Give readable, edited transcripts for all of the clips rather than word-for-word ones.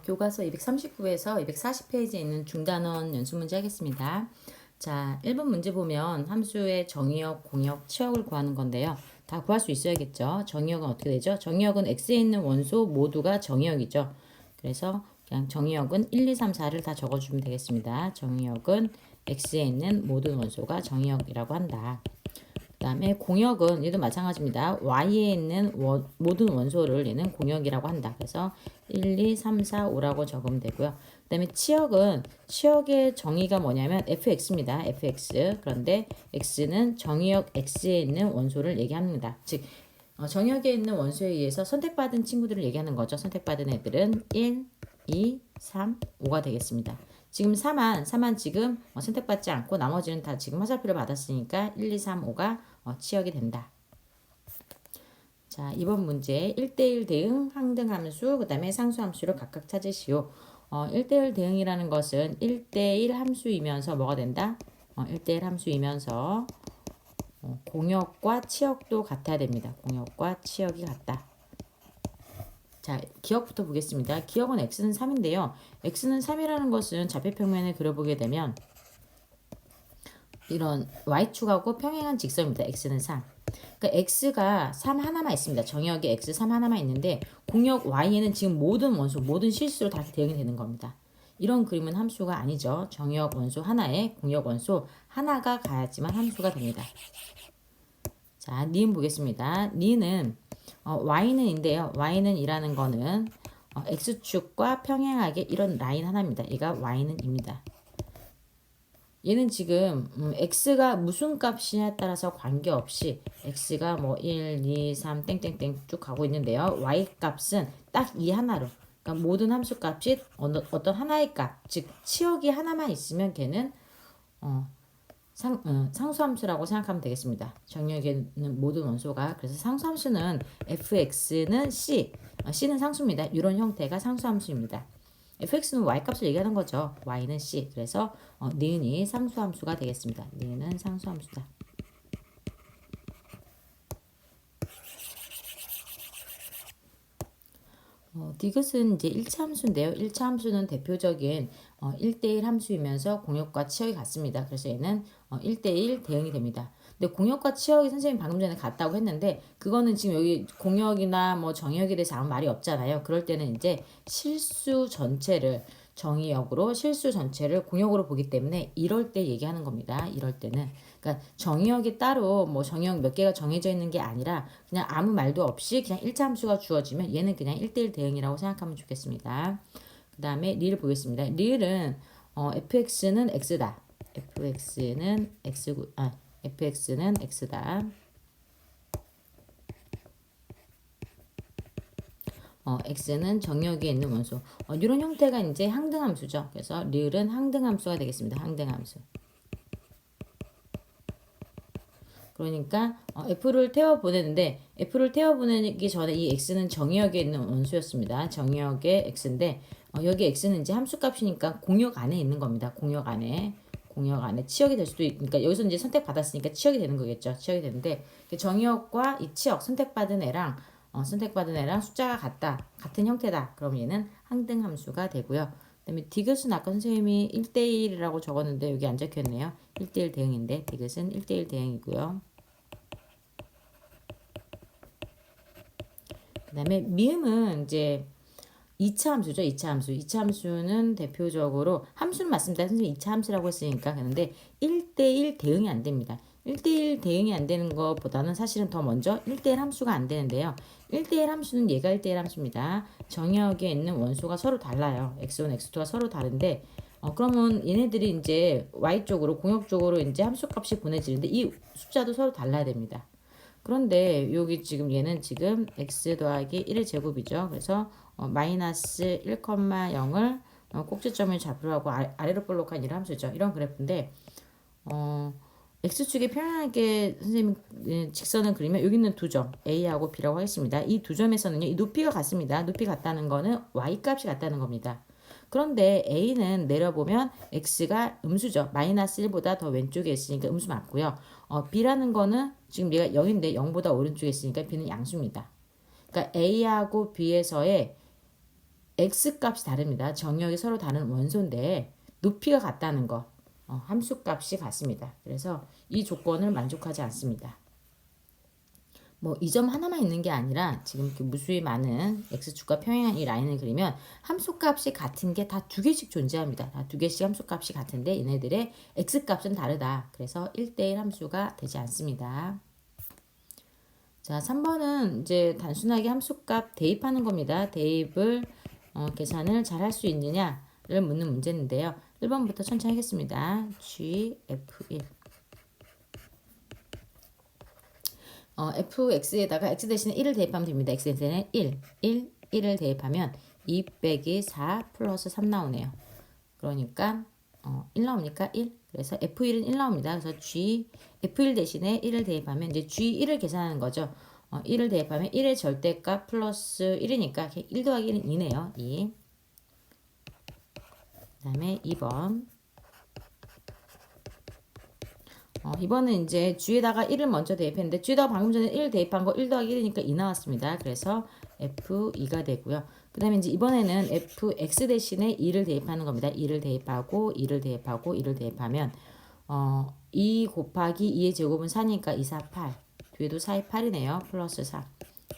교과서 239에서 240페이지에 있는 중단원 연수 문제 하겠습니다. 자, 1번 문제 보면 함수의 정의역, 공역, 치역을 구하는 건데요. 다 구할 수 있어야겠죠. 정의역은 어떻게 되죠? 정의역은 x에 있는 원소 모두가 정의역이죠. 그래서 그냥 정의역은 1, 2, 3, 4를 다 적어주면 되겠습니다. 정의역은 x에 있는 모든 원소가 정의역이라고 한다. 그 다음에 공역은 얘도 마찬가지입니다. y에 있는 모든 원소를 얘는 공역이라고 한다. 그래서 1, 2, 3, 4, 5라고 적으면 되고요. 그 다음에 치역은 치역의 정의가 뭐냐면 fx입니다. fx. 그런데 x는 정의역 x에 있는 원소를 얘기합니다. 즉 정역에 있는 원소에 의해서 선택받은 친구들을 얘기하는 거죠. 선택받은 애들은 1, 2, 3, 5가 되겠습니다. 지금 4만 지금 선택받지 않고 나머지는 다 지금 화살표를 받았으니까 1, 2, 3, 5가 치역이 된다. 자, 이번 문제 1대1 대응, 항등함수, 그 다음에 상수함수를 각각 찾으시오. 1대1 대응이라는 것은 1대1 함수이면서 뭐가 된다? 1대1 함수이면서 공역과 치역도 같아야 됩니다. 공역과 치역이 같다. 자, 기억부터 보겠습니다. 기억은 x는 3인데요. x는 3이라는 것은 좌표평면을 그려보게 되면 이런 y축하고 평행한 직선입니다. x는 3. 그러니까 x가 3 하나만 있습니다. 정역에 x 3 하나만 있는데 공역 y에는 지금 모든 원소, 모든 실수로 다 대응이 되는 겁니다. 이런 그림은 함수가 아니죠. 정역 원소 하나에 공역 원소 하나가 가야지만 함수가 됩니다. 자, 니은 보겠습니다. 니은 y는인데요. y는 이라는 거는 x축과 평행하게 이런 라인 하나입니다. 얘가 y는입니다. 얘는 지금 x가 무슨 값이냐에 따라서 관계없이 x가 뭐 1, 2, 3 땡땡땡 쭉 가고 있는데요. y 값은 딱 이 하나로 그러니까 모든 함수 값이 어떤 하나의 값, 즉 치역이 하나만 있으면 걔는 상수함수라고 생각하면 되겠습니다. 정역에 있는 모든 원소가 그래서 상수함수는 fx는 c는 상수입니다. 이런 형태가 상수함수입니다. fx는 y값을 얘기하는 거죠. y는 c. 그래서 니은이 상수함수가 되겠습니다. 니은은 상수함수다. 디귿은 이제 1차 함수인데요. 1차 함수는 대표적인 1대1 함수이면서 공역과 치역이 같습니다. 그래서 얘는 1대1 대응이 됩니다. 근데 공역과 치역이 선생님 방금 전에 같다고 했는데 그거는 지금 여기 공역이나 뭐 정역에 대해서 아무 말이 없잖아요. 그럴 때는 이제 실수 전체를 정의역으로 실수 전체를 공역으로 보기 때문에 이럴 때 얘기하는 겁니다. 이럴 때는 그러니까 정의역이 따로 뭐 정의역 몇 개가 정해져 있는 게 아니라 그냥 아무 말도 없이 그냥 1차 함수가 주어지면 얘는 그냥 1대1 대응이라고 생각하면 좋겠습니다. 그 다음에 리을 보겠습니다. 리을은 fx는 x다. fx는 x다. x는 정역에 있는 원소. 이런 형태가 이제 항등함수죠. 그래서 리을은 항등함수가 되겠습니다. 항등함수. 그러니까 F를 태워 보내는데 F를 태워 보내기 전에 이 X는 정의역에 있는 원소였습니다. 정의역의 X인데 여기 X는 이제 함수값이니까 공역 안에 있는 겁니다. 공역 안에 치역이 될 수도 그러니까 여기서 이제 선택받았으니까 치역이 되는 거겠죠. 치역이 되는데 정의역과 이 치역 선택받은 애랑 숫자가 같은 형태다. 그럼 얘는 항등함수가 되고요. 그다음에 디귿은 아까 선생님이 1대1이라고 적었는데 여기 안 적혀있네요. 1대1 대응인데 디귿은 1대1 대응이고요. 그 다음에 미음은 이제 2차 함수죠. 2차 함수. 2차 함수는 대표적으로 함수는 맞습니다. 선생님 2차 함수라고 했으니까. 그런데 1대1 대응이 안 됩니다. 1대1 대응이 안 되는 것보다는 사실은 더 먼저 1대1 함수가 안 되는데요. 1대1 함수는 얘가 1대1 함수입니다. 정역에 있는 원소가 서로 달라요. x1, x2가 서로 다른데 그러면 얘네들이 이제 y쪽으로 공역 쪽으로 이제 함수값이 보내지는데 이 숫자도 서로 달라야 됩니다. 그런데 여기 지금 얘는 지금 x 더하기 1의 제곱이죠. 그래서 마이너스 1,0을 꼭지점을 잡으러 하고 아래로 볼록한 이런 함수죠. 이런 그래프인데 x축에 평행하게 선생님 직선을 그리면 여기 있는 두 점 a하고 b라고 하겠습니다. 이 두 점에서는요. 이 높이가 같습니다. 높이 같다는 거는 y값이 같다는 겁니다. 그런데 a는 내려보면 x가 음수죠. 마이너스 1보다 더 왼쪽에 있으니까 음수 맞고요. b라는 거는 지금 얘가 0인데 0보다 오른쪽에 있으니까 b는 양수입니다. 그러니까 a하고 b에서의 x 값이 다릅니다. 정역이 서로 다른 원소인데 높이가 같다는 거. 함수 값이 같습니다. 그래서 이 조건을 만족하지 않습니다. 뭐 이 점 하나만 있는 게 아니라 지금 이렇게 무수히 많은 x축과 평행한 이 라인을 그리면 함수값이 같은 게 다 두 개씩 존재합니다. 다 두 개씩 함수값이 같은데 얘네들의 x값은 다르다. 그래서 1대1 함수가 되지 않습니다. 자, 3번은 이제 단순하게 함수값 대입하는 겁니다. 대입을 계산을 잘 할 수 있느냐를 묻는 문제인데요. 1번부터 천천히 하겠습니다. G, F1 fx에다가 x 대신에 1을 대입하면 됩니다. x 대신에 1을 대입하면 2 빼기 4 플러스 3 나오네요. 그러니까 1 나옵니까? 1. 그래서 f1은 1 나옵니다. 그래서 f1 대신에 1을 대입하면 이제 g1을 계산하는 거죠. 1을 대입하면 1의 절대값 플러스 1이니까 1 더하기 1은 2네요. 2. 그 다음에 2번. 이번은 이제 g에다가 1을 먼저 대입했는데 g에다가 방금 전에 1 대입한 거 1 더하기 1이니까 2 나왔습니다. 그래서 f2가 되고요. 그 다음에 이제 이번에는 fx 대신에 2를 대입하는 겁니다. 2를 대입하고 2를 대입하고 2를 대입하면 2 곱하기 2의 제곱은 4니까 2, 4, 8. 뒤에도 4이 8이네요. 플러스 4.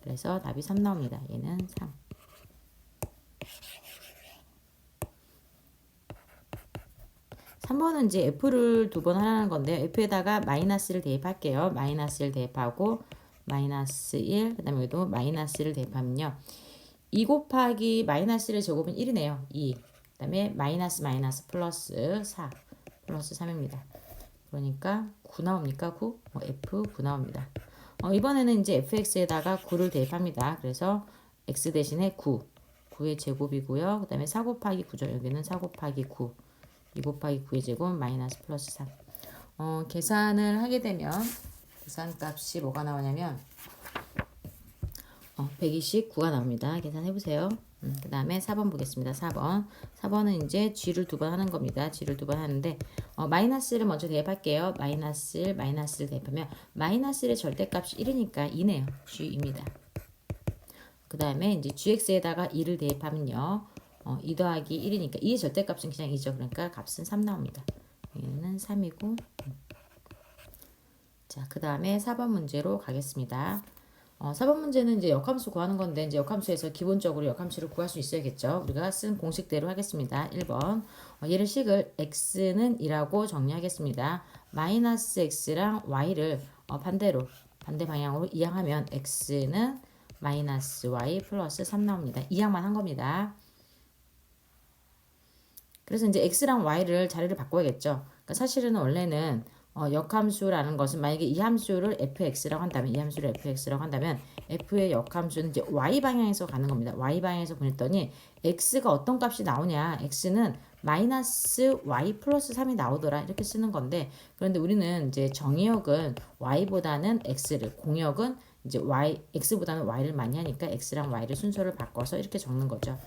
그래서 답이 3 나옵니다. 얘는 3. 3번은 이제 f를 두 번 하라는 건데요. f에다가 마이너스를 대입할게요. 마이너스를 대입하고 마이너스 1, 그 다음에 여기도 마이너스를 대입하면요. 2 곱하기 마이너스를 제곱은 1이네요. 2. 그 다음에 마이너스 마이너스 플러스 4 플러스 3입니다. 그러니까 9 나옵니까? 9? f9 나옵니다. 이번에는 이제 fx에다가 9를 대입합니다. 그래서 x 대신에 9. 9의 제곱이고요. 그 다음에 4 곱하기 9죠. 여기는 4 곱하기 9. 2 곱하기 9의 제곱 마이너스 플러스 3. 계산을 하게 되면 계산값이 뭐가 나오냐면 129가 나옵니다. 계산해보세요. 그 다음에 4번 보겠습니다. 4번은 이제 g를 두 번 하는 겁니다. g를 두 번 하는데 마이너스를 먼저 대입할게요. 마이너스를 대입하면 마이너스의 절대값이 1이니까 2네요. g입니다. 그 다음에 이제 gx에다가 2를 대입하면요. 2 더하기 1이니까 2의 절대값은 그냥 2죠. 그러니까 값은 3 나옵니다. 얘는 3이고 자, 그 다음에 4번 문제로 가겠습니다. 4번 문제는 이제 역함수 구하는 건데 이제 역함수에서 기본적으로 역함수를 구할 수 있어야겠죠. 우리가 쓴 공식대로 하겠습니다. 1번 얘를 식을 x는 2라고 정리하겠습니다. 마이너스 x랑 y를 반대 방향으로 이항하면 x는 마이너스 y 플러스 3 나옵니다. 이항만 한 겁니다. 그래서 이제 x랑 y를 자리를 바꿔야겠죠. 그러니까 사실은 원래는 역함수라는 것은 만약에 이 함수를 fx라고 한다면 f의 역함수는 이제 y 방향에서 가는 겁니다. y 방향에서 보냈더니 x가 어떤 값이 나오냐? x는 마이너스 y 플러스 3이 나오더라. 이렇게 쓰는 건데 그런데 우리는 이제 정의역은 y보다는 x를 공역은 이제 x보다는 y를 많이 하니까 x랑 y를 순서를 바꿔서 이렇게 적는 거죠.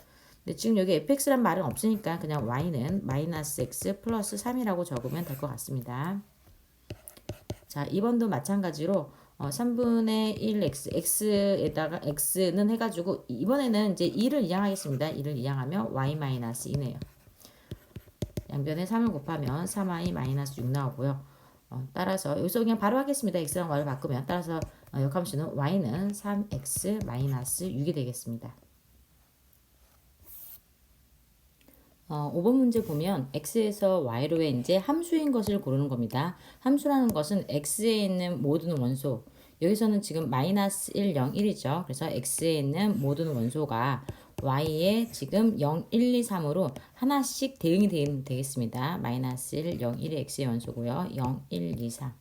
근데 지금 여기 fx란 말은 없으니까 그냥 y는 마이너스 x 플러스 3이라고 적으면 될 것 같습니다. 자, 2번도 마찬가지로 3분의 1x, x에다가 x는 해가지고 이번에는 이제 2를 이항하겠습니다. 2를 이항하면 y 마이너스 2네요. 양변에 3을 곱하면 3y 마이너스 6 나오고요. 따라서 여기서 그냥 바로 하겠습니다. x랑 y를 바꾸면 따라서 역함수는 y는 3x 마이너스 6이 되겠습니다. 5번 문제 보면 x에서 y로의 이제 함수인 것을 고르는 겁니다. 함수라는 것은 x에 있는 모든 원소 여기서는 지금 마이너스 1, 0, 1이죠. 그래서 x에 있는 모든 원소가 y에 지금 0, 1, 2, 3으로 하나씩 대응이 되겠습니다. 마이너스 1, 0, 1이 x의 원소고요. 0, 1, 2, 3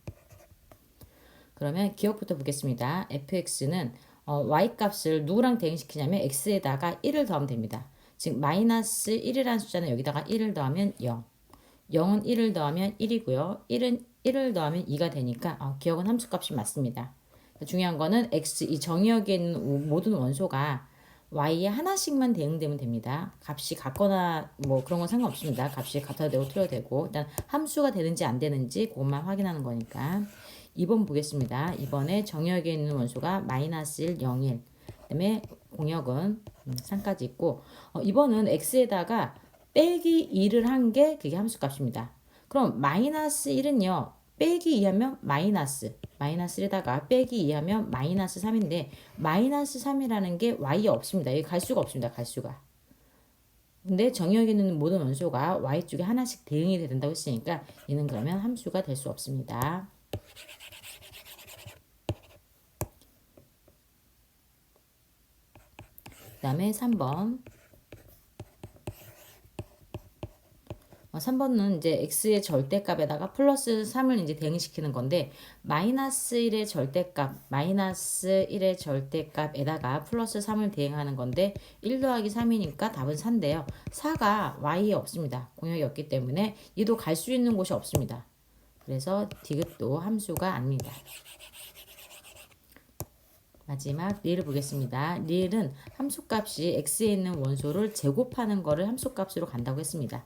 그러면 기억부터 보겠습니다. fx는 y 값을 누구랑 대응시키냐면 x에다가 1을 더하면 됩니다. 즉 마이너스 1이라는 숫자는 여기다가 1을 더하면 0 0은 1을 더하면 1이고요 1은 1을 더하면 2가 되니까 기억은 함수값이 맞습니다. 중요한 거는 x 이 정의역에 있는 모든 원소가 y에 하나씩만 대응되면 됩니다. 값이 같거나 뭐 그런 건 상관없습니다. 값이 같아도 되고 틀려도 되고 일단 함수가 되는지 안 되는지 그것만 확인하는 거니까 2번 보겠습니다. 이번에 정의역에 있는 원소가 마이너스 1, 0, 1 그 다음에 공역은 3까지 있고 이번은 x에다가 빼기 2를 한 게 그게 함수값입니다. 그럼 마이너스 1은요. 빼기 2하면 마이너스 1에다가 빼기 2하면 마이너스 3인데 마이너스 3이라는 게 y에 없습니다. 여기 갈 수가 없습니다. 갈 수가. 근데 정의역에 있는 모든 원소가 y쪽에 하나씩 대응이 된다고 했으니까 얘는 그러면 함수가 될 수 없습니다. 그 다음에 3번. 3번은 이제 x의 절대값에다가 플러스 3을 이제 대응시키는 건데 마이너스 1의 절대값에다가 플러스 3을 대응하는 건데 1 더하기 3이니까 답은 4인데요. 4가 y에 없습니다. 공역이 없기 때문에 얘도 갈 수 있는 곳이 없습니다. 그래서 디귿도 함수가 아닙니다. 마지막 리을을 보겠습니다. 리을은 함수값이 x에 있는 원소를 제곱하는 거를 함수값으로 간다고 했습니다.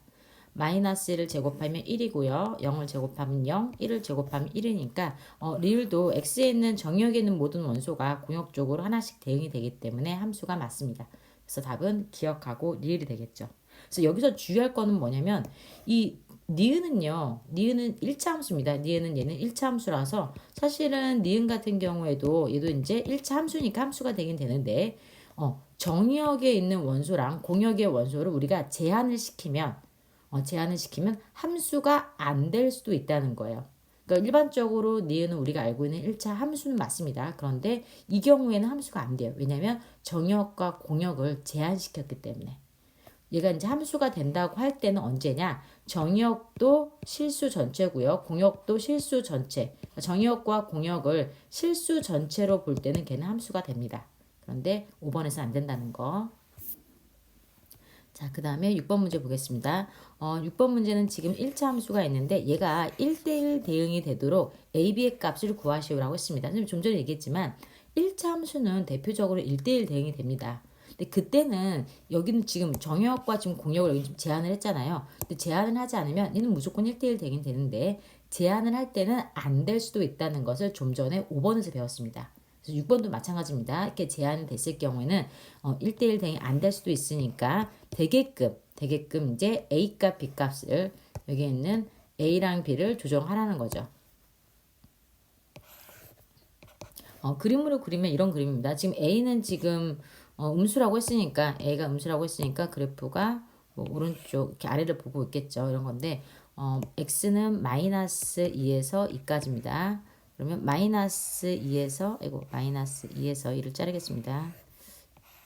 마이너스 1을 제곱하면 1이고요. 0을 제곱하면 0, 1을 제곱하면 1이니까 리을도 x에 있는 정의역에 있는 모든 원소가 공역적으로 하나씩 대응이 되기 때문에 함수가 맞습니다. 그래서 답은 기억하고 리을이 되겠죠. 그래서 여기서 주의할 거는 뭐냐면 이 니은은요. 니은은 1차 함수입니다. 니은은 얘는 1차 함수라서 사실은 니은 같은 경우에도 얘도 이제 1차 함수니까 함수가 되긴 되는데 정의역에 있는 원소랑 공역의 원소를 우리가 제한을 시키면 함수가 안 될 수도 있다는 거예요. 그러니까 일반적으로 니은은 우리가 알고 있는 1차 함수는 맞습니다. 그런데 이 경우에는 함수가 안 돼요. 왜냐하면 정역과 공역을 제한시켰기 때문에. 얘가 이제 함수가 된다고 할 때는 언제냐? 정역도 실수 전체고요. 공역도 실수 전체. 정역과 공역을 실수 전체로 볼 때는 걔는 함수가 됩니다. 그런데 5번에서 안 된다는 거. 자, 그 다음에 6번 문제 보겠습니다. 6번 문제는 지금 1차 함수가 있는데 얘가 1대1 대응이 되도록 a, b의 값을 구하시오라고 했습니다. 좀 전에 얘기했지만 1차 함수는 대표적으로 1대1 대응이 됩니다. 근데 그때는 여기는 지금 정역과 지금 공역을 여기 좀 제한을 했잖아요. 근데 제한을 하지 않으면 얘는 무조건 1대1 대응이 되는데 제한을 할 때는 안 될 수도 있다는 것을 좀 전에 5번에서 배웠습니다. 그래서 6번도 마찬가지입니다. 이렇게 제한이 됐을 경우에는 1대1 대응이 안 될 수도 있으니까 되게끔 이제 A값, B값을 여기 있는 A랑 B를 조정하라는 거죠. 그림으로 그리면 이런 그림입니다. 지금 A는 지금 음수라고 했으니까 A가 음수라고 했으니까 그래프가 뭐 오른쪽 이렇게 아래를 보고 있겠죠. 이런 건데 X는 마이너스 2에서 2까지입니다. 그러면 마이너스 2에서 2를 자르겠습니다.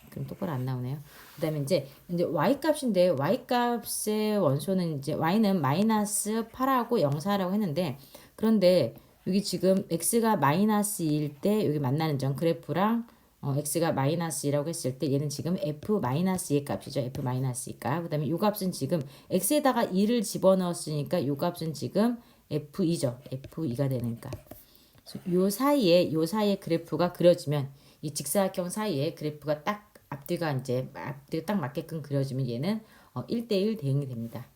그럼 똑바로 안 나오네요. 그 다음에 이제 y 값인데 y 값의 원소는 이제 y는 마이너스 8하고 0,4라고 했는데 그런데 여기 지금 x가 마이너스 2일 때 여기 만나는 점 그래프랑 x가 마이너스 2라고 했을 때 얘는 지금 f 마이너스 2의 값이죠. f 마이너스 2가. 그 다음에 이 값은 지금 x에다가 2를 집어넣었으니까 이 값은 지금 f2죠. f2가 되니까. 요 사이에 그래프가 그려지면 이 직사각형 사이에 그래프가 딱 앞뒤가 딱 맞게끔 그려지면 얘는 1대1 대응이 됩니다.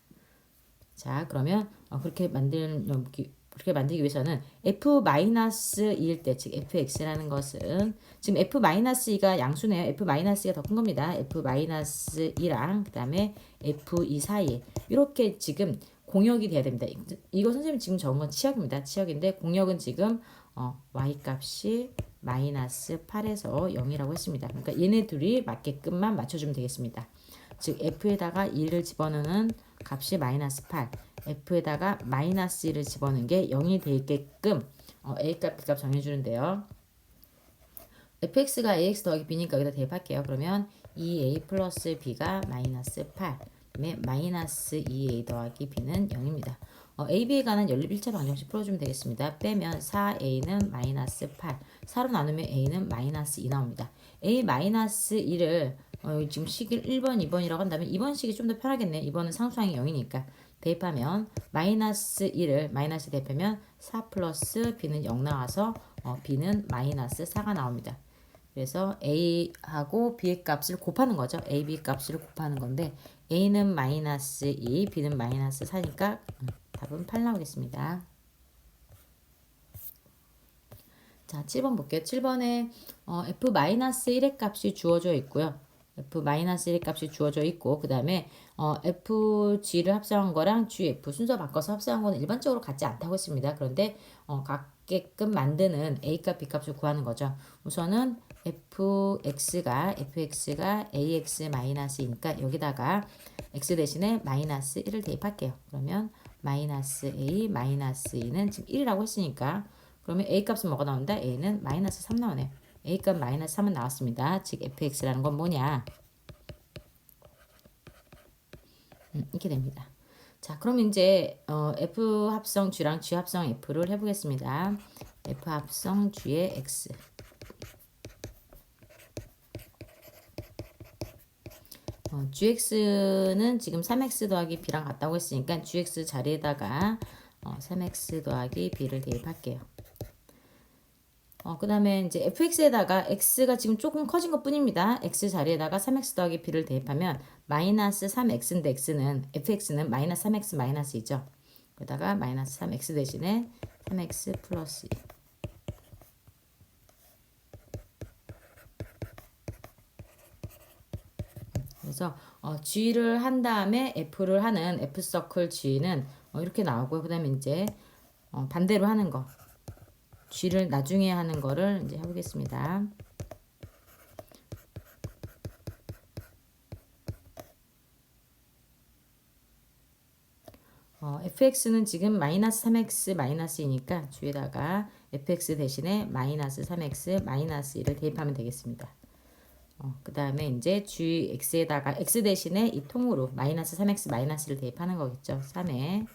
자, 그러면 그렇게 만들기 위해서는 f-2일 때, 즉 fx라는 것은 지금 f-2가 양수네요. f-2가 더 큰 겁니다. f-2랑 그 다음에 f2 사이에 이렇게 지금 공역이 돼야 됩니다. 이거 선생님 지금 적은 건 치역입니다. 치역인데 공역은 지금 y값이 마이너스 8에서 0이라고 했습니다. 그러니까 얘네 둘이 맞게끔만 맞춰주면 되겠습니다. 즉 f에다가 2를 집어넣는 값이 마이너스 8, f에다가 마이너스 1을 집어넣는 게 0이 되게끔 a값, b값 정해주는데요. fx가 ax 더하기 b니까 여기다 대입할게요. 그러면 2a 플러스 b가 마이너스 8, 그다음에 마이너스 2a 더하기 b는 0입니다. AB에 관한 연립 1차 방정식 풀어주면 되겠습니다. 빼면 4A는 마이너스 8, 4로 나누면 A는 마이너스 2 나옵니다. A 마이너스 2를 지금 식을 1번, 2번이라고 한다면 2번 식이 좀 더 편하겠네. 2번은 상수항이 0이니까 대입하면 마이너스 2를 마이너스 대입하면 4 플러스 B는 0 나와서 B는 마이너스 4가 나옵니다. 그래서 A하고 B의 값을 곱하는 거죠. A, B 값을 곱하는 건데 A는 마이너스 2, B는 마이너스 4니까 답은 8 나오겠습니다. 자, 7번 볼게요. 7번에 f-1의 값이 주어져 있고요. f-1 값이 주어져 있고 그 다음에 fg를 합성한 거랑 gf 순서 바꿔서 합성한 거는 일반적으로 같지 않다고 했습니다. 그런데 같게끔 만드는 a값, b값을 구하는 거죠. 우선은 fx가 ax-이니까 여기다가 x 대신에 마이너스 1을 대입할게요. 그러면 마이너스 a 마이너스 2는 지금 1이라고 했으니까 그러면 a 값은 뭐가 나온다? a는 마이너스 3 나오네요. a 값 마이너스 3은 나왔습니다. 즉 fx라는 건 뭐냐? 이렇게 됩니다. 자, 그럼 이제 f 합성 g랑 g 합성 f를 해보겠습니다. f 합성 g의 x. gx는 지금 3x 더하기 b랑 같다고 했으니까 gx 자리에다가 3x 더하기 b를 대입할게요. 그 다음에 이제 fx에다가 x가 지금 조금 커진 것 뿐입니다. x 자리에다가 3x 더하기 b를 대입하면 마이너스 3x인데 fx는 마이너스 3x 마이너스 2죠. 그러다가 마이너스 3x 대신에 3x 플러스 2. 그래서 g를 한 다음에 f를 하는 f 서클 g는 이렇게 나오고요. 그 다음에 이제 반대로 하는 거. g를 나중에 하는 거를 이제 해보겠습니다. fx는 지금 마이너스 3x 마이너스 2니까 g에다가 fx 대신에 마이너스 3x 마이너스 2를 대입하면 되겠습니다. 그 다음에 이제 gx에다가 x 대신에 이 통으로 마이너스 3x 마이너스를 대입하는 거겠죠. 3에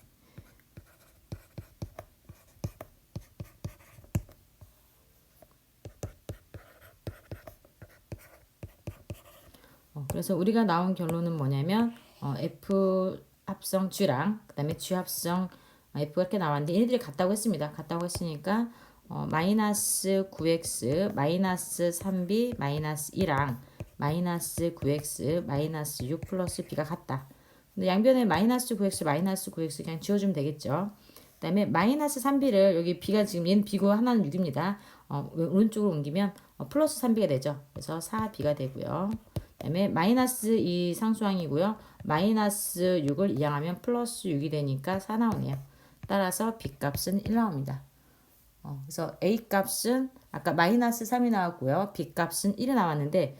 그래서 우리가 나온 결론은 뭐냐면 f 합성 g랑 그 다음에 g 합성 f가 이렇게 나왔는데 얘네들이 같다고 했습니다. 같다고 했으니까 마이너스 9x 마이너스 3b 마이너스 2랑 마이너스 9x 마이너스 6 플러스 b가 같다. 근데 양변에 마이너스 9x 그냥 지워주면 되겠죠. 그 다음에 마이너스 3b를 여기 b가 지금 얘는 b고 하나는 6입니다. 오른쪽으로 옮기면 플러스 3b가 되죠. 그래서 4b가 되고요. 그 다음에 마이너스 2 상수항이고요. 마이너스 6을 이항하면 플러스 6이 되니까 4 나오네요. 따라서 b 값은 1 나옵니다. 그래서 a 값은 아까 마이너스 3이 나왔고요. b 값은 1이 나왔는데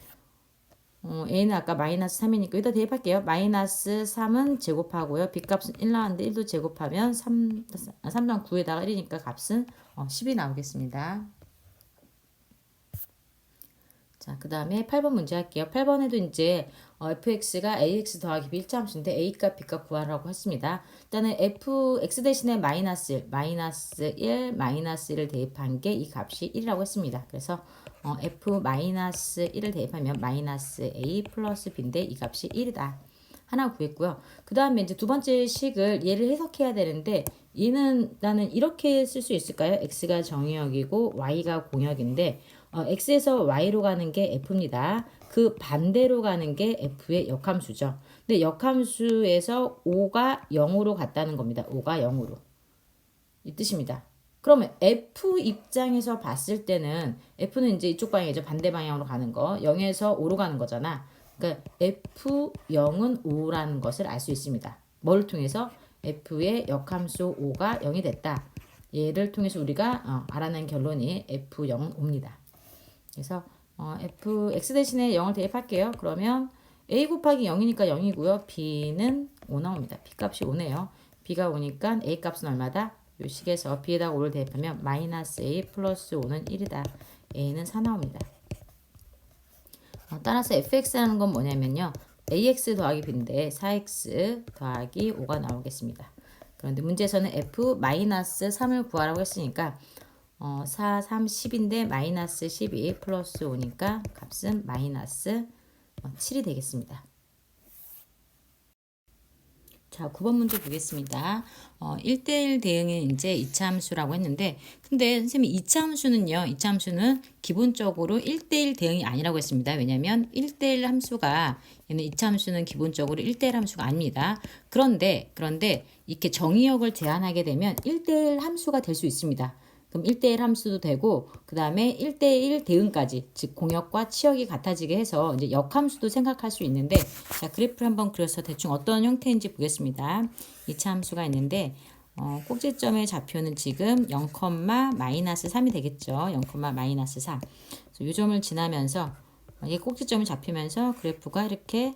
a는 아까 마이너스 3이니까 여기다 대입할게요. 마이너스 3은 제곱하고요. b 값은 1 나왔는데 1도 제곱하면 3당 9에다가 1이니까 값은 10이 나오겠습니다. 자, 그 다음에 8번 문제 할게요. 8번에도 이제 fx가 ax 더하기 b 1차 함수인데 a값, b값 구하라고 했습니다. 일단은 fx 대신에 마이너스 1, 마이너스 1, 마이너스 1을 대입한 게 이 값이 1이라고 했습니다. 그래서 f 마이너스 1을 대입하면 마이너스 a 플러스 b인데 이 값이 1이다. 하나 구했고요. 그 다음에 이제 두 번째 식을 얘를 해석해야 되는데 얘는 나는 이렇게 쓸 수 있을까요? x가 정의역이고 y가 공역인데 x에서 y로 가는 게 f입니다. 그 반대로 가는 게 f의 역함수죠. 근데 역함수에서 5가 0으로 갔다는 겁니다. 5가 0으로. 이 뜻입니다. 그러면 f 입장에서 봤을 때는 f는 이제 이쪽 방향이죠. 반대 방향으로 가는 거. 0에서 5로 가는 거잖아. 그러니까 f0은 5라는 것을 알 수 있습니다. 뭘 통해서? f의 역함수 5가 0이 됐다. 얘를 통해서 우리가 알아낸 결론이 f0은 5입니다. 그래서 x 대신에 0을 대입할게요. 그러면 a 곱하기 0이니까 0이고요. b는 5 나옵니다. b 값이 5네요. b가 5니까 a 값은 얼마다? 이 식에서 b에다가 5를 대입하면 마이너스 a 플러스 5는 1이다. a는 4 나옵니다. 따라서 fx라는 건 뭐냐면요. ax 더하기 b인데 4x 더하기 5가 나오겠습니다. 그런데 문제에서는 f-3을 구하라고 했으니까 4, 3, 10인데 마이너스 12 플러스 5니까 값은 마이너스 7이 되겠습니다. 자, 9번 문제 보겠습니다. 1대1 대응은 이제 2차 함수라고 했는데, 근데 선생님이 2차 함수는요, 2차 함수는 기본적으로 1대1 대응이 아니라고 했습니다. 왜냐면 1대1 함수가, 얘는 2차 함수는 기본적으로 1대1 함수가 아닙니다. 그런데, 이렇게 정의역을 제한하게 되면 1대1 함수가 될 수 있습니다. 그럼 1대1 함수도 되고 그 다음에 1대1 대응까지 즉 공역과 치역이 같아지게 해서 이제 역함수도 생각할 수 있는데 자 그래프를 한번 그려서 대충 어떤 형태인지 보겠습니다. 2차 함수가 있는데 꼭지점의 좌표는 지금 0, 마이너스 3이 되겠죠. 0, 마이너스 3. 이 점을 지나면서 이게 꼭지점이 잡히면서 그래프가 이렇게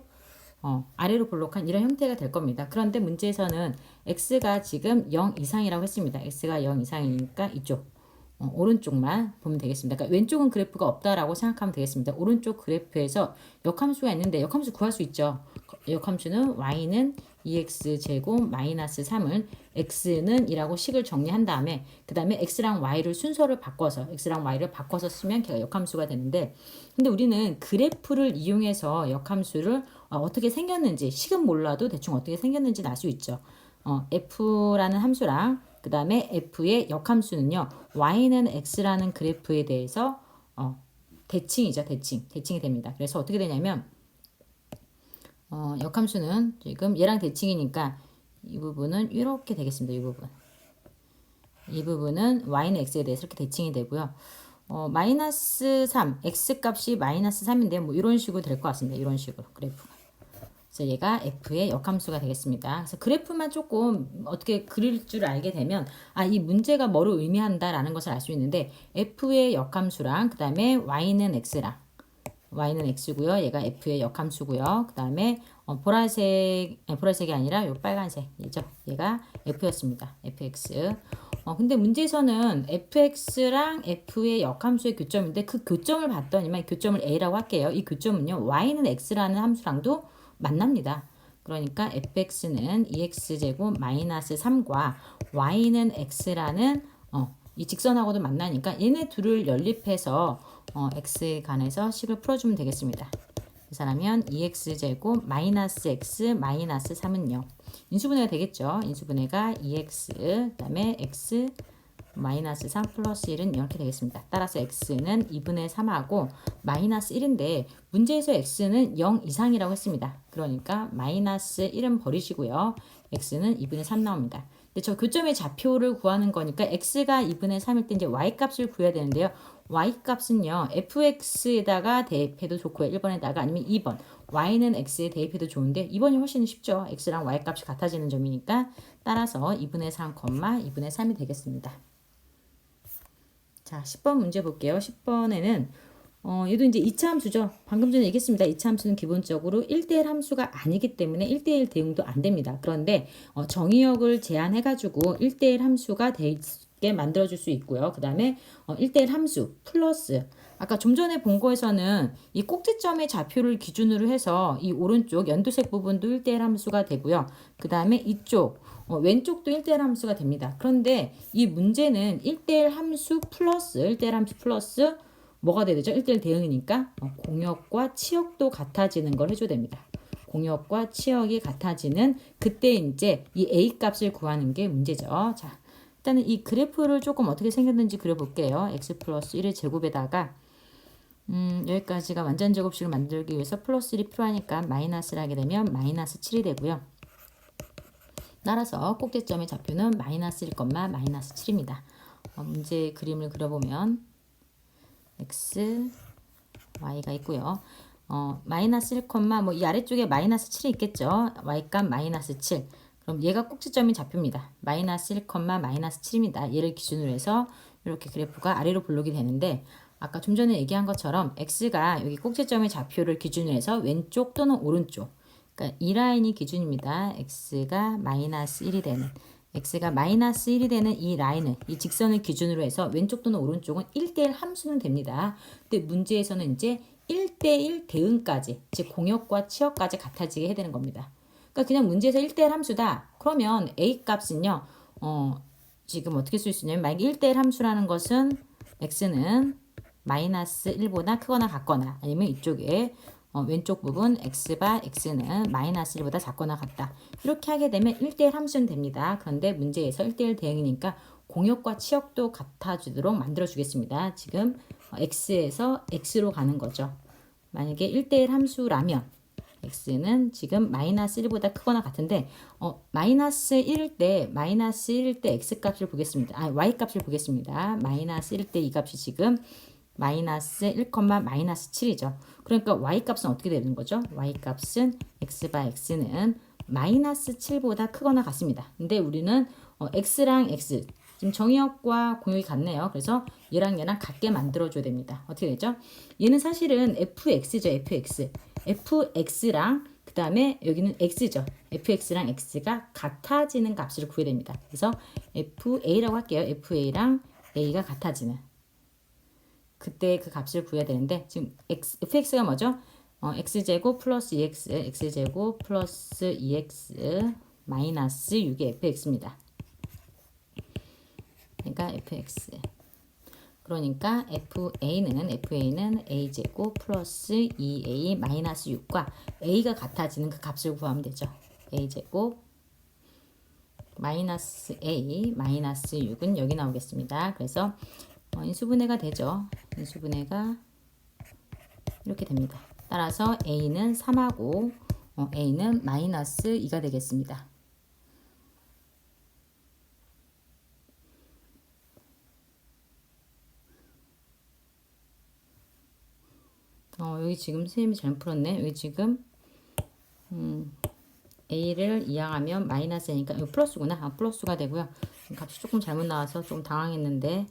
아래로 볼록한 이런 형태가 될 겁니다. 그런데 문제에서는 x가 지금 0 이상이라고 했습니다. x가 0 이상이니까 이쪽 오른쪽만 보면 되겠습니다. 그러니까 왼쪽은 그래프가 없다라고 생각하면 되겠습니다. 오른쪽 그래프에서 역함수가 있는데 역함수 구할 수 있죠. 역함수는 y는 2x제곱 마이너스 3을 x는 이라고 식을 정리한 다음에 그 다음에 x랑 y를 순서를 바꿔서 x랑 y를 바꿔서 쓰면 걔가 역함수가 되는데 근데 우리는 그래프를 이용해서 역함수를 어떻게 생겼는지 식은 몰라도 대충 어떻게 생겼는지 알 수 있죠. f라는 함수랑 그 다음에 f의 역함수는요. y는 x라는 그래프에 대해서 대칭이죠. 대칭이 됩니다. 그래서 어떻게 되냐면 역함수는 지금 얘랑 대칭이니까 이 부분은 이렇게 되겠습니다. 이 부분은 y는 x에 대해서 이렇게 대칭이 되고요. 마이너스 3, x 값이 마이너스 3인데 뭐 이런 식으로 될 것 같습니다. 이런 식으로 그래프가. 그래서 얘가 f의 역함수가 되겠습니다. 그래서 그래프만 조금 어떻게 그릴 줄 알게 되면 이 문제가 뭐를 의미한다라는 것을 알 수 있는데 f의 역함수랑 그 다음에 y는 x고요. 얘가 f의 역함수고요. 그 다음에 보라색이 아니라 요 빨간색이죠. 얘가 f였습니다. fx. 근데 문제에서는 fx랑 f의 역함수의 교점인데 그 교점을 봤더니만 이 교점을 a라고 할게요. 이 교점은요. y는 x라는 함수랑도 만납니다. 그러니까 fx는 2x제곱 마이너스 3과 y는 x라는 이 직선하고도 만나니까 얘네 둘을 연립해서 x에 관해서 식을 풀어주면 되겠습니다. 계산하면 2x제곱 마이너스 x 마이너스 3은요. 인수분해가 되겠죠. 인수분해가 2x 그 다음에 x 마이너스 3 플러스 1은 이렇게 되겠습니다. 따라서 x는 2분의 3하고 마이너스 1인데 문제에서 x는 0 이상이라고 했습니다. 그러니까 마이너스 1은 버리시고요. x는 2분의 3 나옵니다. 근데 저 교점의 좌표를 구하는 거니까 x가 2분의 3일 때 이제 y값을 구해야 되는데요. y값은요. fx에다가 대입해도 좋고요. 1번에다가 아니면 2번 y는 x에 대입해도 좋은데 2번이 훨씬 쉽죠. x랑 y값이 같아지는 점이니까 따라서 2분의 3, 2분의 3이 되겠습니다. 자, 10번 문제 볼게요. 10번에는 얘도 이제 2차 함수죠. 방금 전에 얘기했습니다. 2차 함수는 기본적으로 1대1 함수가 아니기 때문에 1대1 대응도 안 됩니다. 그런데 정의역을 제한해가지고 1대1 함수가 되게 만들어줄 수 있고요. 그 다음에 1대1 함수 플러스 아까 좀 전에 본 거에서는 이 꼭지점의 좌표를 기준으로 해서 이 오른쪽 연두색 부분도 1대1 함수가 되고요. 그 다음에 이쪽 왼쪽도 1대1 함수가 됩니다. 그런데 이 문제는 1대1 함수 플러스 뭐가 돼야 되죠? 1대1 대응이니까 공역과 치역도 같아지는 걸 해줘야 됩니다. 공역과 치역이 같아지는 그때 이제 이 a 값을 구하는 게 문제죠. 자, 일단은 이 그래프를 조금 어떻게 생겼는지 그려볼게요. x 플러스 1의 제곱에다가 여기까지가 완전 제곱식을 만들기 위해서 플러스 1이 필요하니까 마이너스를 하게 되면 마이너스 7이 되고요. 따라서 꼭지점의 좌표는 마이너스 1, 마이너스 7입니다. 문제 그림을 그려보면 x, y가 있고요. 마이너스 1, 뭐 이 아래쪽에 마이너스 7이 있겠죠. y값 마이너스 7. 그럼 얘가 꼭지점이 좌표입니다. 마이너스 1, 마이너스 7입니다. 얘를 기준으로 해서 이렇게 그래프가 아래로 볼록이 되는데 아까 좀 전에 얘기한 것처럼 x가 여기 꼭지점의 좌표를 기준으로 해서 왼쪽 또는 오른쪽 그러니까 이 라인이 기준입니다. x가 마이너스 1이 되는 이 라인을 이 직선을 기준으로 해서 왼쪽 또는 오른쪽은 1대1 함수는 됩니다. 근데 문제에서는 이제 1대1 대응까지 즉 공역과 치역까지 같아지게 해야 되는 겁니다. 그러니까 그냥 문제에서 1대1 함수다. 그러면 a 값은요. 지금 어떻게 쓸 수 있냐면 만약에 1대1 함수라는 것은 x는 마이너스 1보다 크거나 같거나 아니면 이쪽에 왼쪽 부분 x는 마이너스 1보다 작거나 같다. 이렇게 하게 되면 1대1 함수는 됩니다. 그런데 문제에서 1대1 대응이니까 공역과 치역도 같아지도록 만들어주겠습니다. 지금 x에서 x로 가는 거죠. 만약에 1대1 함수라면 x는 지금 마이너스 1보다 크거나 같은데 마이너스 1일 때 x 값을 보겠습니다. y 값을 보겠습니다. 마이너스 1일 때 이 값이 지금 마이너스 1, 마이너스 7이죠. 그러니까 y 값은 어떻게 되는 거죠? y 값은 x는 마이너스 7보다 크거나 같습니다. 근데 우리는 x랑 x 지금 정의역과 공역이 같네요. 그래서 얘랑 같게 만들어줘야 됩니다. 어떻게 되죠? 얘는 사실은 fx죠. fx랑 그 다음에 여기는 x죠. fx랑 x가 같아지는 값을 구해야 됩니다. 그래서 fa라고 할게요. fa랑 a가 같아지는 그때 그 값을 구해야 되는데 지금 fx가 뭐죠? x제곱 플러스 2x x제곱 플러스 2x 마이너스 6의 fx입니다. 그러니까 fx 그러니까 fa는 a제곱 플러스 2a 마이너스 6과 a가 같아지는 그 값을 구하면 되죠. a제곱 마이너스 a 마이너스 6은 여기 나오겠습니다. 그래서 인수분해가 되죠. 인수분해가 이렇게 됩니다. 따라서 a는 3하고 a는 마이너스 2가 되겠습니다. 여기 지금 선생님이 잘못 풀었네. 여기 지금 a를 이항하면 마이너스니까 이거 플러스구나. 플러스가 되고요. 값이 조금 잘못 나와서 좀 당황했는데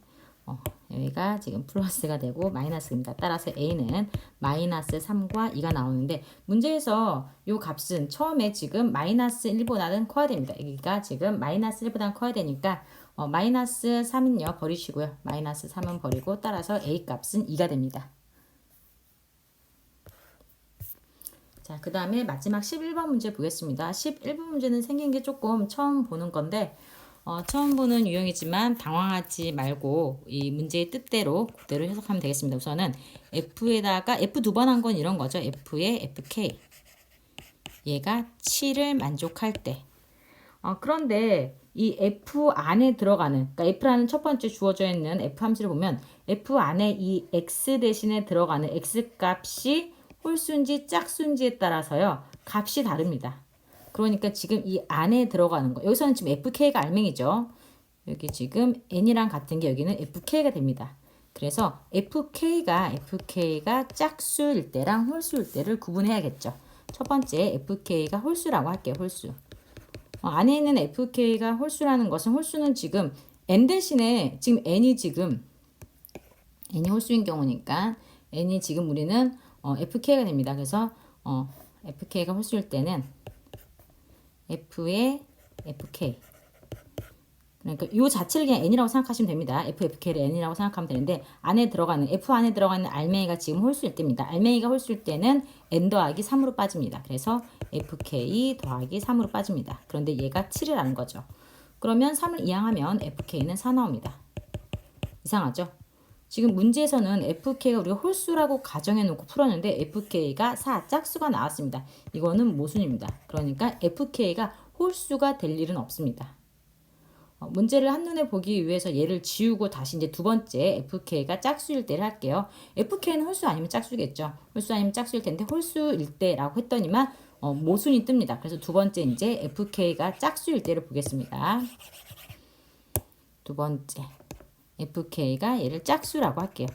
여기가 지금 플러스가 되고 마이너스입니다. 따라서 a는 마이너스 3과 2가 나오는데 문제에서 이 값은 처음에 지금 마이너스 1보다는 커야 됩니다. 여기가 지금 마이너스 1보다는 커야 되니까 마이너스 3은요 버리시고요. 마이너스 3은 버리고 따라서 a 값은 2가 됩니다. 자, 그 다음에 마지막 11번 문제 보겠습니다. 11번 문제는 생긴 게 조금 처음 보는 건데 처음 보는 유형이지만 당황하지 말고 이 문제의 뜻대로 그대로 해석하면 되겠습니다. 우선은 f에다가 f 두 번 한 건 이런 거죠. f에 fk 얘가 7을 만족할 때 그런데 이 f 안에 들어가는 그러니까 f라는 첫 번째 주어져 있는 f 함수를 보면 f 안에 이 x 대신에 들어가는 x 값이 홀수인지 짝수인지에 따라서요 값이 다릅니다. 그러니까 지금 이 안에 들어가는 거 여기서는 지금 fk가 알맹이죠. 여기 지금 n이랑 같은 게 여기는 fk가 됩니다. 그래서 fk가 짝수일 때랑 홀수일 때를 구분해야겠죠. 첫 번째 fk가 홀수라고 할게요. 홀수. 안에 있는 fk가 홀수라는 것은 홀수는 지금 n 대신에 지금 n이 홀수인 경우니까 n이 지금 우리는 fk가 됩니다. 그래서 fk가 홀수일 때는 f의 fk 그러니까 이 자체를 그냥 n이라고 생각하시면 됩니다. fk를 n이라고 생각하면 되는데 f 안에 들어가는 알맹이가 지금 홀수일 때입니다. 알맹이가 홀수일 때는 n 더하기 3으로 빠집니다. 그래서 fk 더하기 3으로 빠집니다. 그런데 얘가 7이라는 거죠. 그러면 3을 이항하면 fk는 4 나옵니다. 이상하죠? 지금 문제에서는 fk가 우리가 홀수라고 가정해 놓고 풀었는데 fk가 4 짝수가 나왔습니다. 이거는 모순입니다. 그러니까 fk가 홀수가 될 일은 없습니다. 문제를 한눈에 보기 위해서 얘를 지우고 다시 이제 두 번째 fk가 짝수일 때를 할게요. fk는 홀수 아니면 짝수겠죠. 홀수 아니면 짝수일 텐데 홀수일 때라고 했더니만 모순이 뜹니다. 그래서 두 번째 이제 fk가 짝수일 때를 보겠습니다. 두 번째 fk가 얘를 짝수라고 할게요.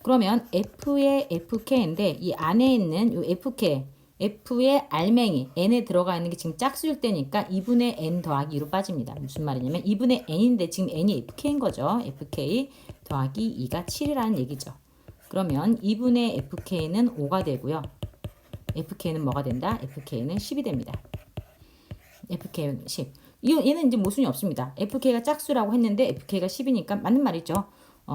그러면 f의 fk인데 이 안에 있는 이 fk f의 알맹이 n에 들어가 있는 게 지금 짝수일 때니까 2분의 n 더하기 2로 빠집니다. 무슨 말이냐면 2분의 n인데 지금 n이 fk인 거죠. fk 더하기 2가 7이라는 얘기죠. 그러면 2분의 fk는 5가 되고요. fk는 뭐가 된다? fk는 10이 됩니다. fk는 10. 얘는 이제 모순이 없습니다. fk가 짝수라고 했는데 fk가 10이니까 맞는 말이죠.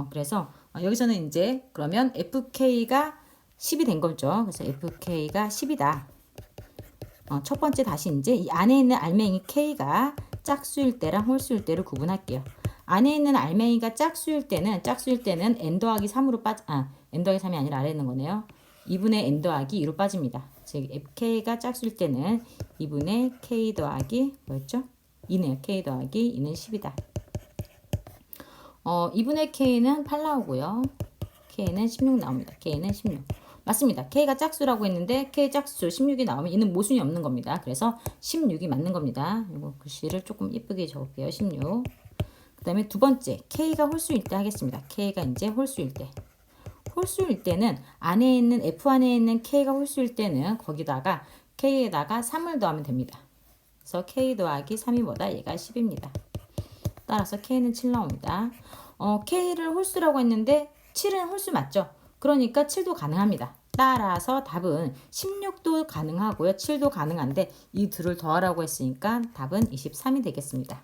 그래서 여기서는 이제 그러면 fk가 10이 된 거죠. 그래서 fk가 10이다. 첫 번째 다시 이제 이 안에 있는 알맹이 k가 짝수일 때랑 홀수일 때를 구분할게요. 안에 있는 알맹이가 짝수일 때는 n 더하기 3으로 n 더하기 3이 아니라 아래에 있는 거네요. 2분의 n 더하기 2로 빠집니다. 즉 fk가 짝수일 때는 2분의 k 더하기 뭐였죠? 2네요. k 더하기 2는 10이다. 2분의 k는 8 나오고요. k는 16 나옵니다. k는 16. 맞습니다. K가 짝수라고 했는데 K 짝수 16이 나오면 이는 모순이 없는 겁니다. 그래서 16이 맞는 겁니다. 이거 글씨를 조금 예쁘게 적을게요. 16. 그 다음에 두 번째, K가 홀수일 때 하겠습니다. K가 이제 홀수일 때. 홀수일 때는 안에 있는 F 안에 있는 K가 홀수일 때는 거기다가 K에다가 3을 더하면 됩니다. 그래서 K 더하기 3이 뭐다? 얘가 10입니다. 따라서 K는 7 나옵니다. K를 홀수라고 했는데 7은 홀수 맞죠? 그러니까 7도 가능합니다. 따라서 답은 16도 가능하고요. 7도 가능한데 이 둘을 더하라고 했으니까 답은 23이 되겠습니다.